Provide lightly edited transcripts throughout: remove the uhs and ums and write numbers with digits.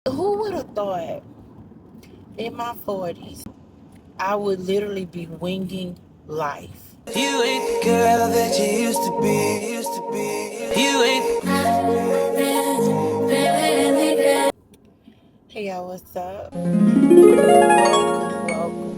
Who would have thought in my 40s I would literally be winging life? You ain't the girl that you used to be, used to be. You ain't. Hey y'all, what's up?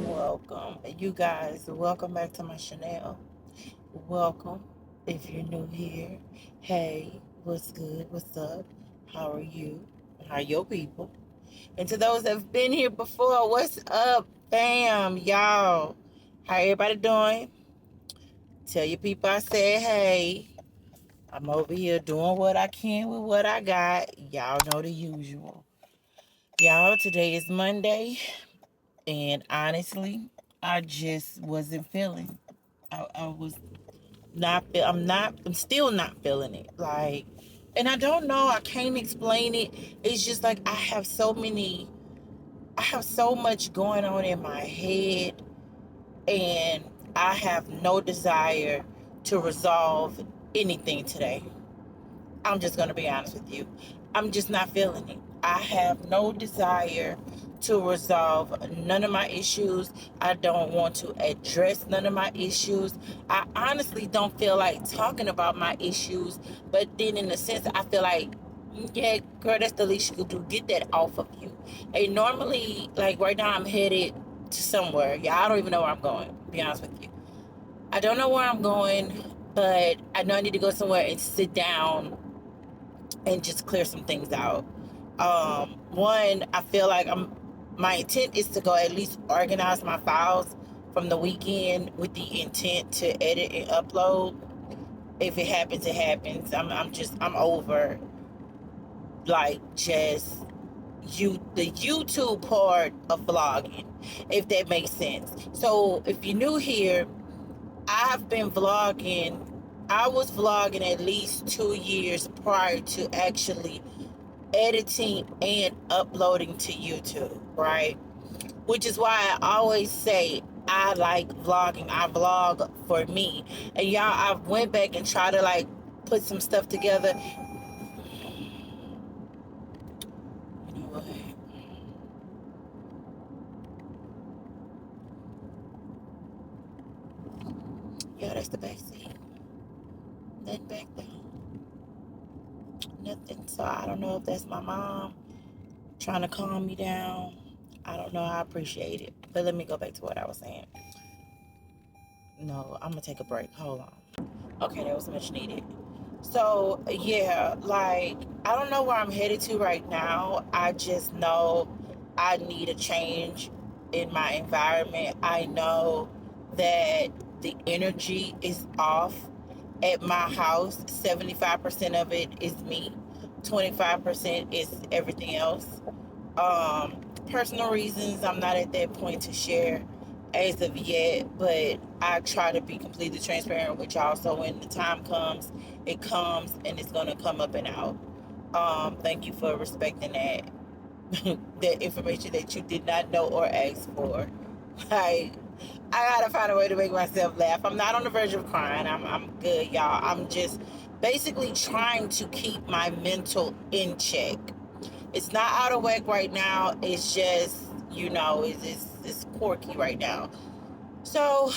Welcome. You guys, welcome back to my channel. Welcome. If you're new here, hey, what's good? What's up? How are you? How are your people? And to those that have been here before, what's up, fam? Y'all, how everybody doing? Tell your people I said, hey, I'm over here doing what I can with what I got. Y'all know the usual. Y'all, today is Monday, and honestly, I just wasn't feeling. I was not. I'm still not feeling it. Like, and I don't know. I can't explain it. It's just like I have so many. I have so much going on in my head, and I have no desire to resolve anything today. I'm just going to be honest with you. I'm just not feeling it. I have no desire to resolve none of my issues. I don't want to address none of my issues. I honestly don't feel like talking about my issues, but then in a sense, I feel like, yeah, girl, that's the least you could do. Get that off of you. And normally, like right now, I'm headed to somewhere. Yeah, I don't even know where I'm going, to be honest with you. I don't know where I'm going, but I know I need to go somewhere and sit down and just clear some things out. One, I feel like my intent is to go at least organize my files from the weekend with the intent to edit and upload. If it happens, it happens. I'm over like just the YouTube part of vlogging, if that makes sense. So if you're new here, I've been vlogging. I was vlogging at least 2 years prior to actually editing and uploading to YouTube, right? Which is why I always say I like vlogging. I vlog for me. And y'all, I went back and tried to like put some stuff together. You know what? Yeah, that's the back seat. Nothing back there. Nothing. So I don't know if that's my mom trying to calm me down. I don't know. I appreciate it. But let me go back to what I was saying. No, I'm gonna take a break. Hold on. Okay, that was much needed. So yeah, like I don't know where I'm headed to right now. I just know I need a change in my environment. I know that the energy is off at my house. 75% of it is me. 25% is everything else. Personal reasons I'm not at that point to share as of yet, but I try to be completely transparent with y'all, so when the time comes, it comes and it's gonna come up and out. Thank you for respecting that that information that you did not know or ask for. Like, I gotta find a way to make myself laugh. I'm not on the verge of crying. I'm good, y'all. I'm just basically trying to keep my mental in check. It's not out of whack right now. It's just, it's quirky right now. So,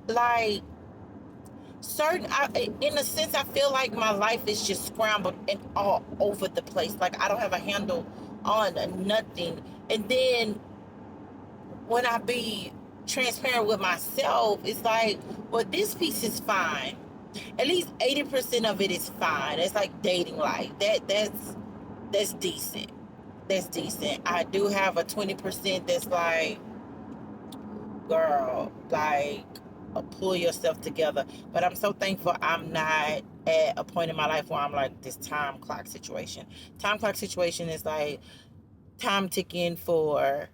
like, in a sense, I feel like my life is just scrambled and all over the place. Like, I don't have a handle on nothing. And then when I be transparent with myself, it's like, well, this piece is fine. At least 80% of it is fine. It's like dating life. That's decent. That's decent. I do have a 20% that's like, girl, like, pull yourself together. But I'm so thankful I'm not at a point in my life where I'm like this time clock situation. Time clock situation is like time ticking for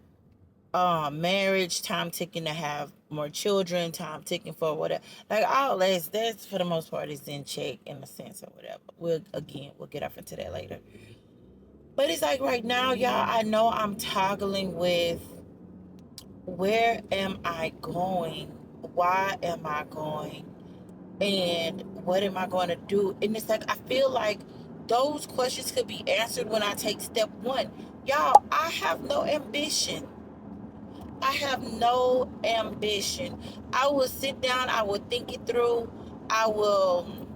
marriage, time ticking to have more children, time ticking for whatever. Like all that's for the most part is in check in a sense or whatever. We'll get off into that later. But it's like right now, y'all, I know I'm toggling with where am I going? Why am I going? And what am I going to do? And it's like, I feel like those questions could be answered when I take step one. Y'all, I have no ambition. I have no ambition. I will sit down, I will think it through, I will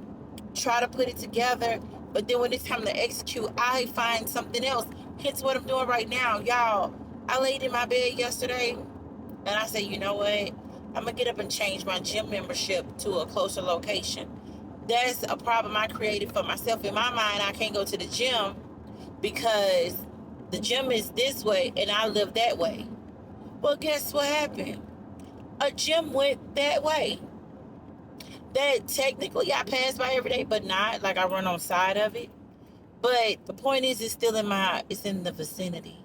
try to put it together, but then when it's time to execute, I find something else. Hence what I'm doing right now. Y'all, I laid in my bed yesterday and I said, you know what? I'm gonna get up and change my gym membership to a closer location. That's a problem I created for myself. In my mind, I can't go to the gym because the gym is this way and I live that way. Well, guess what happened? A gym went that way. That technically I pass by every day, but not like I run on side of it. But the point is, it's in the vicinity.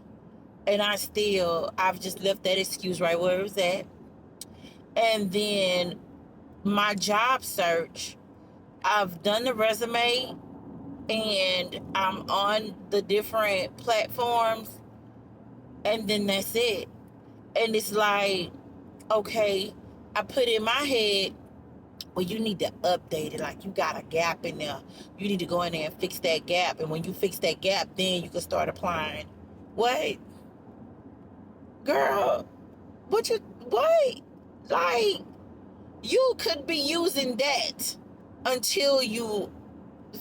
And I've just left that excuse right where it was at. And then my job search, I've done the resume and I'm on the different platforms, and then that's it. And it's like, okay, I put in my head, well, you need to update it. Like, you got a gap in there. You need to go in there and fix that gap. And when you fix that gap, then you can start applying. Wait, girl, wait. Like, you could be using that until you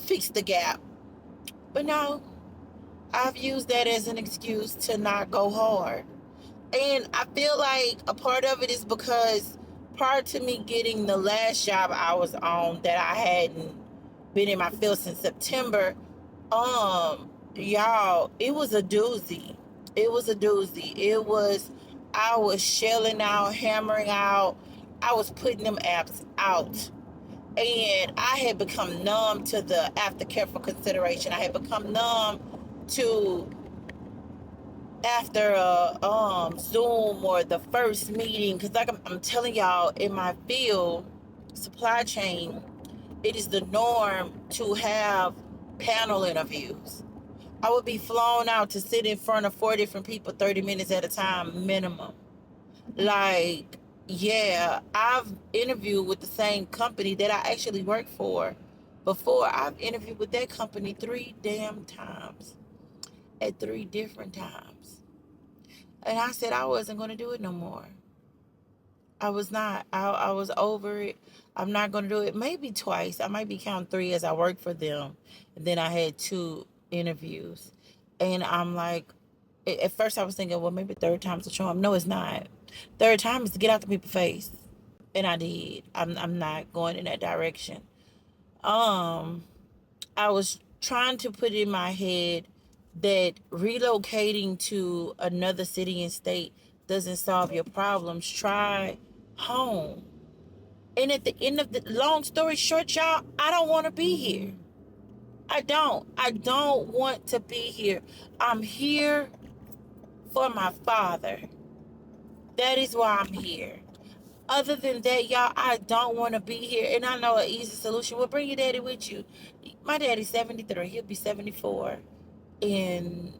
fix the gap. But no, I've used that as an excuse to not go hard. And I feel like a part of it is because prior to me getting the last job I was on that I hadn't been in my field since September, y'all, it was a doozy. It was a doozy. I was shelling out, hammering out. I was putting them apps out. And I had become numb to the aftercare for consideration. I had become numb to after a Zoom or the first meeting, because like I'm telling y'all, in my field, supply chain, it is the norm to have panel interviews. I would be flown out to sit in front of 4 different people 30 minutes at a time minimum. Like, yeah, I've interviewed with the same company that I actually worked for before. I've interviewed with that company 3 damn times at 3 different times. And I said I wasn't going to do it no more. I was not. I was over it. I'm not going to do it. Maybe twice. I might be counting 3 as I worked for them. And then I had 2 interviews. And I'm like, at first I was thinking, well, maybe third time's a charm. No, it's not. Third time is to get out the people's face. And I did. I'm not going in that direction. Um, I was trying to put in my head that relocating to another city and state doesn't solve your problems. Try home. And at the end of the long story short, y'all, I don't want to be here. I don't. I don't want to be here. I'm here for my father. That is why I'm here. Other than that, y'all, I don't want to be here. And I know an easy solution. Well, bring your daddy with you. My daddy's 73. He'll be 74 in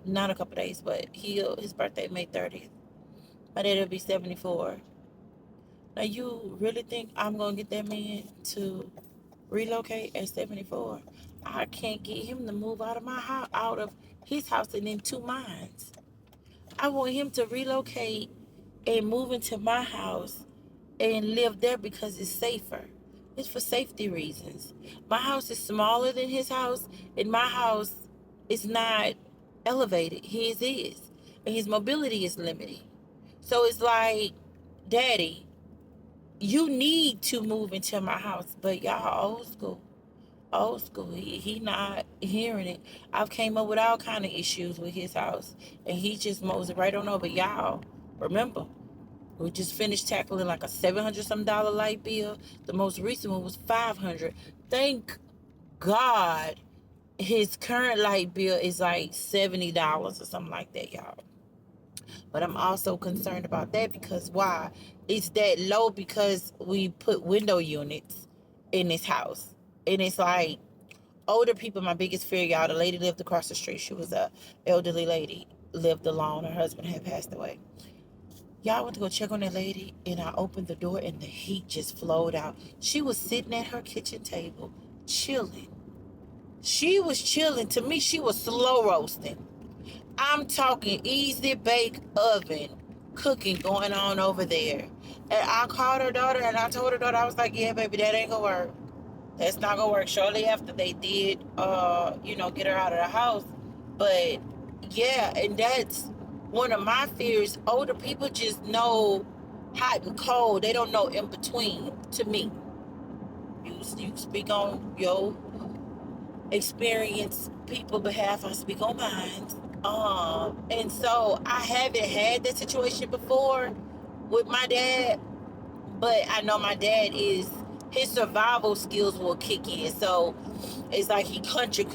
not a couple days, but his birthday May 30th. My daddy will be 74. Now, you really think I'm going to get that man to relocate at 74? I can't get him to move out of my house, out of his house and into mine. I want him to relocate and move into my house and live there because it's safer. It's for safety reasons. My house is smaller than his house, and my house is not elevated. His is. And his mobility is limited. So it's like, Daddy, you need to move into my house. But y'all old school. Old school. He not hearing it. I've came up with all kind of issues with his house. And he just mows it right on over. Y'all, remember, we just finished tackling like a $700 some light bill. The most recent one was $500. Thank God his current light bill is like $70 or something like that, y'all. But I'm also concerned about that because why? It's that low because we put window units in this house. And it's like older people, my biggest fear, y'all, the lady lived across the street. She was a elderly lady, lived alone. Her husband had passed away. Y'all went to go check on that lady, and I opened the door, and the heat just flowed out. She was sitting at her kitchen table, chilling. She was chilling. To me, she was slow roasting. I'm talking easy bake oven cooking going on over there. And I called her daughter and I told her daughter, I was like, yeah, baby, that ain't gonna work. That's not gonna work. Shortly after they did, get her out of the house. But yeah, and that's one of my fears. Older people just know hot and cold. They don't know in between. To me, you speak on your experience, people behalf. I speak on mine. And so I haven't had that situation before with my dad, but I know my dad is his survival skills will kick in. So it's like he country.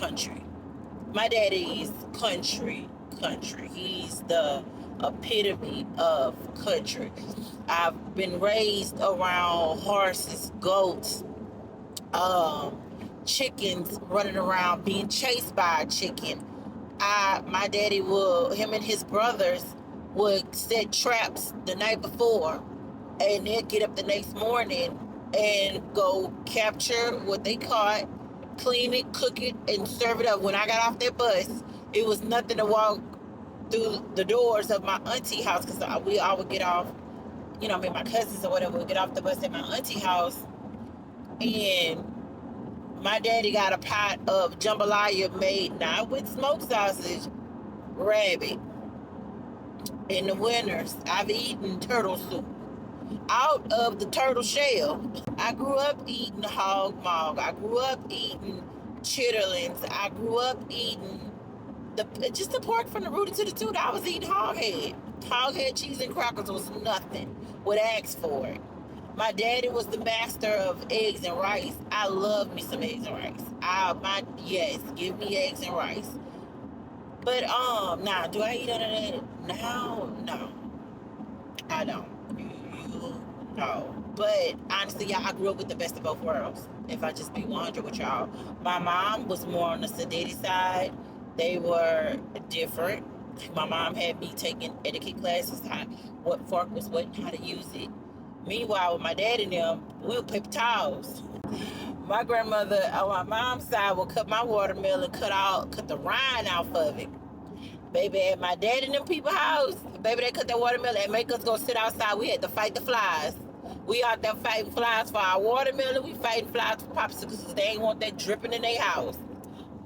My daddy is country. He's the epitome of country. I've been raised around horses, goats, um, chickens running around being chased by a chicken. My daddy will, him and his brothers would set traps the night before, and they'd get up the next morning and go capture what they caught, clean it, cook it, and serve it up. When I got off that bus, it was nothing to walk through the doors of my auntie house, because we all would get off, me and my cousins or whatever would get off the bus at my auntie house, and my daddy got a pot of jambalaya made not with smoked sausage, rabbit. In the winters, I've eaten turtle soup out of the turtle shell. I grew up eating hog maw. I grew up eating chitterlings. I grew up eating the pork from the rooter to the tooth. I was eating hog head. Hog head cheese and crackers was nothing. Would ask for it. My daddy was the master of eggs and rice. I love me some eggs and rice. Yes, give me eggs and rice. But now do I eat out of that? No, I don't. No. But honestly, y'all, I grew up with the best of both worlds. If I just be 100 with y'all, my mom was more on the sedity side. They were different. My mom had me taking etiquette classes, what fork was what, and how to use it. Meanwhile, with my dad and them, we would paper towels. My grandmother on my mom's side would cut my watermelon, cut the rind off of it. Baby, at my dad and them people house, baby, they cut that watermelon and make us go sit outside. We had to fight the flies. We out there fighting flies for our watermelon. We fighting flies for popsicles because they ain't want that dripping in their house.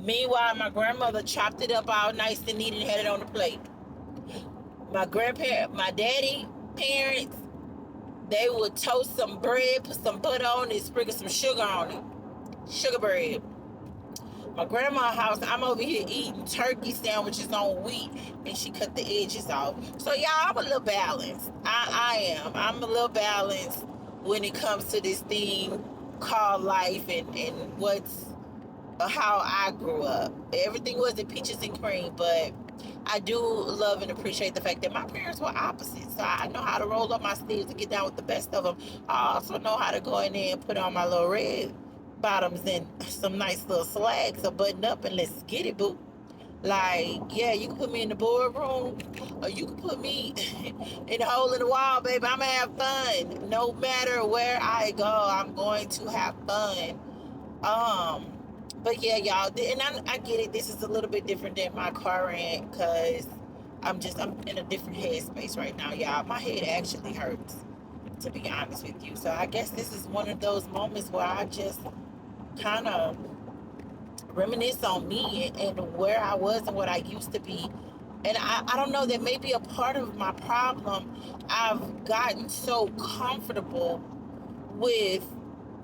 Meanwhile, my grandmother chopped it up all nice and neat and had it on the plate. My daddy parents, they would toast some bread, put some butter on it, sprinkle some sugar on it. Sugar bread. My grandma's house, I'm over here eating turkey sandwiches on wheat, and she cut the edges off. So y'all, I'm a little balanced. I am. I'm a little balanced when it comes to this thing called life and what's how I grew up. Everything wasn't peaches and cream, but I do love and appreciate the fact that my parents were opposites. So I know how to roll up my sleeves and get down with the best of them. I also know how to go in there and put on my little red bottoms and some nice little slacks, a button up, and let's get it, boo. Like, yeah, you can put me in the boardroom, or you can put me in the hole in the wall, baby. I'm gonna have fun. No matter where I go, I'm going to have fun. Um, but yeah, y'all, and I get it. This is a little bit different than my current, because I'm in a different headspace right now, y'all. My head actually hurts, to be honest with you. So I guess this is one of those moments where I just kind of reminisce on me and where I was and what I used to be. And I don't know, that may be a part of my problem. I've gotten so comfortable with,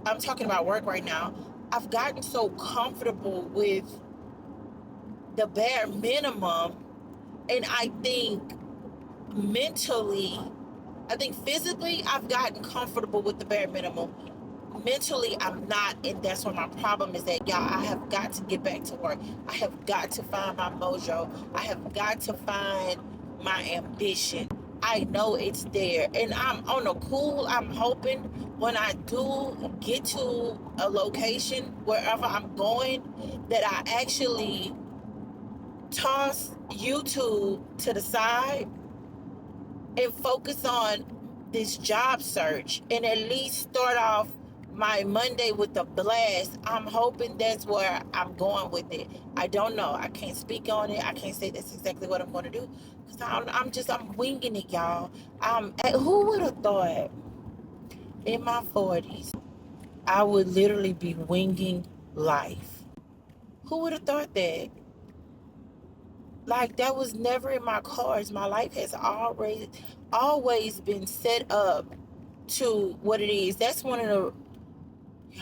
I'm talking about work right now. I've gotten so comfortable with the bare minimum. And I think mentally, I think physically, I've gotten comfortable with the bare minimum. Mentally, I'm not, and that's where my problem is at, y'all. I have got to get back to work. I have got to find my mojo. I have got to find my ambition. I know it's there, and I'm on a cool. I'm hoping when I do get to a location, wherever I'm going, that I actually toss YouTube to the side and focus on this job search, and at least start off my Monday with the blast. I'm hoping that's where I'm going with it. I don't know. I can't speak on it. I can't say that's exactly what I'm going to do. Because I'm winging it, y'all. Who would have thought in my 40s I would literally be winging life? Who would have thought that? Like, that was never in my cards. My life has always been set up to what it is. That's one of the,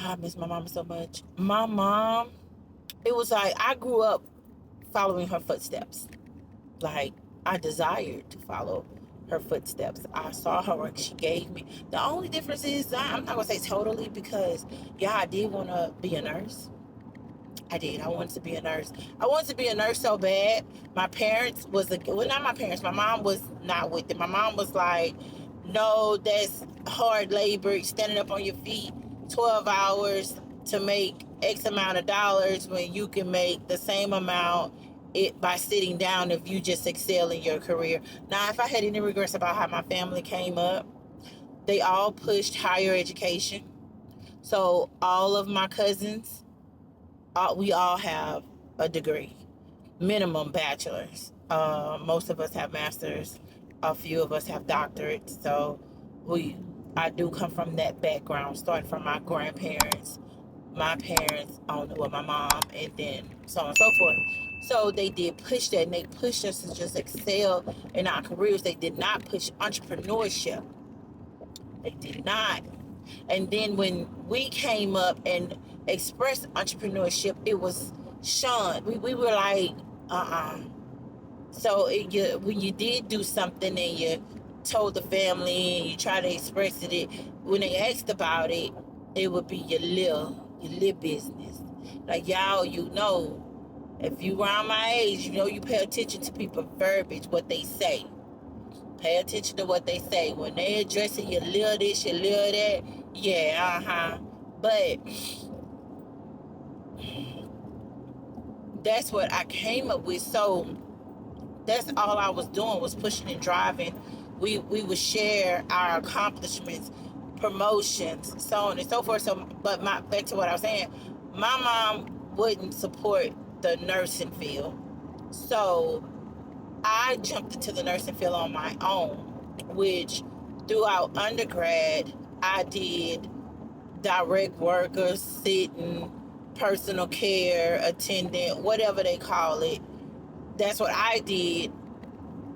I miss my mama so much. My mom, it was like I grew up following her footsteps. Like, I desired to follow her footsteps. I saw her work. She gave me. The only difference is, I'm not going to say totally, because, yeah, I did want to be a nurse. I did. I wanted to be a nurse. I wanted to be a nurse so bad. My parents well, not my parents. My mom was not with it. My mom was like, no, that's hard labor, standing up on your feet 12 hours to make X amount of dollars when you can make the same amount by sitting down if you just excel in your career. Now, if I had any regrets about how my family came up, they all pushed higher education. So all of my cousins, we all have a degree, minimum bachelor's. Most of us have masters. A few of us have doctorates. So I do come from that background, starting from my grandparents, my parents, my mom, and then so on and so forth. So they did push that, and they pushed us to just excel in our careers. They did not push entrepreneurship. They did not. And then when we came up and expressed entrepreneurship, it was shunned. We were like, So when you did do something and you told the family and you try to express it, when they asked about it, it would be your little business. Like, y'all, if you around my age, you pay attention to people verbiage, what they say. Pay attention to what they say. When they addressing your little this, your little that, yeah, But that's what I came up with. So that's all I was doing, was pushing and driving. We would share our accomplishments, promotions, so on and so forth. So, but back to what I was saying, my mom wouldn't support the nursing field. So I jumped into the nursing field on my own, which throughout undergrad, I did direct workers, sitting, personal care, attendant, whatever they call it. That's what I did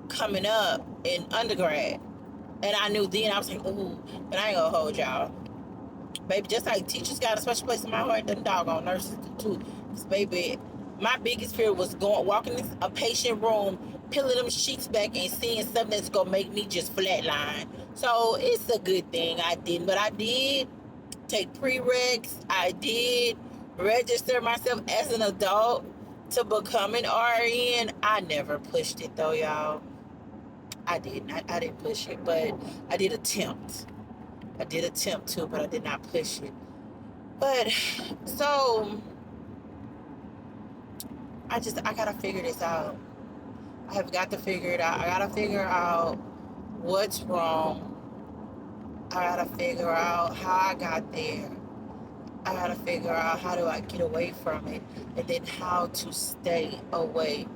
coming up in undergrad. And I knew then, I was like, ooh, but I ain't gonna hold y'all. Baby, just like teachers got a special place in my heart, them doggone nurses do too. Because, baby, my biggest fear was walking in a patient room, peeling them sheets back and seeing something that's gonna make me just flatline. So it's a good thing I didn't. But I did take prereqs. I did register myself as an adult to become an RN. I never pushed it though, y'all. I didn't push it, but I did attempt. I did attempt to, but I did not push it. But so I gotta figure this out. I have got to figure it out. I gotta figure out what's wrong. I gotta figure out how I got there. I gotta figure out how do I get away from it, and then how to stay away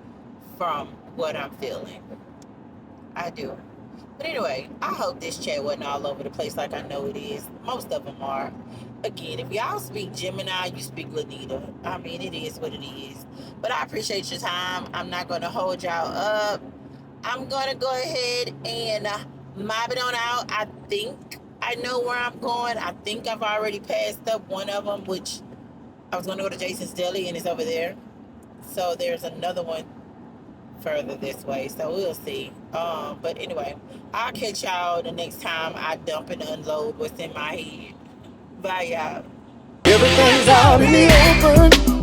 from what I'm feeling. I do. But anyway, I hope this chat wasn't all over the place like I know it is. Most of them are. Again, if y'all speak Gemini, you speak Lanita. I mean, it is what it is. But I appreciate your time. I'm not going to hold y'all up. I'm going to go ahead and mob it on out. I think I know where I'm going. I think I've already passed up one of them, which I was going to go to Jason's Deli, and it's over there. So there's another one further this way, so we'll see. But anyway, I'll catch y'all the next time I dump and unload what's in my head. Bye, y'all. Everything's out in the open.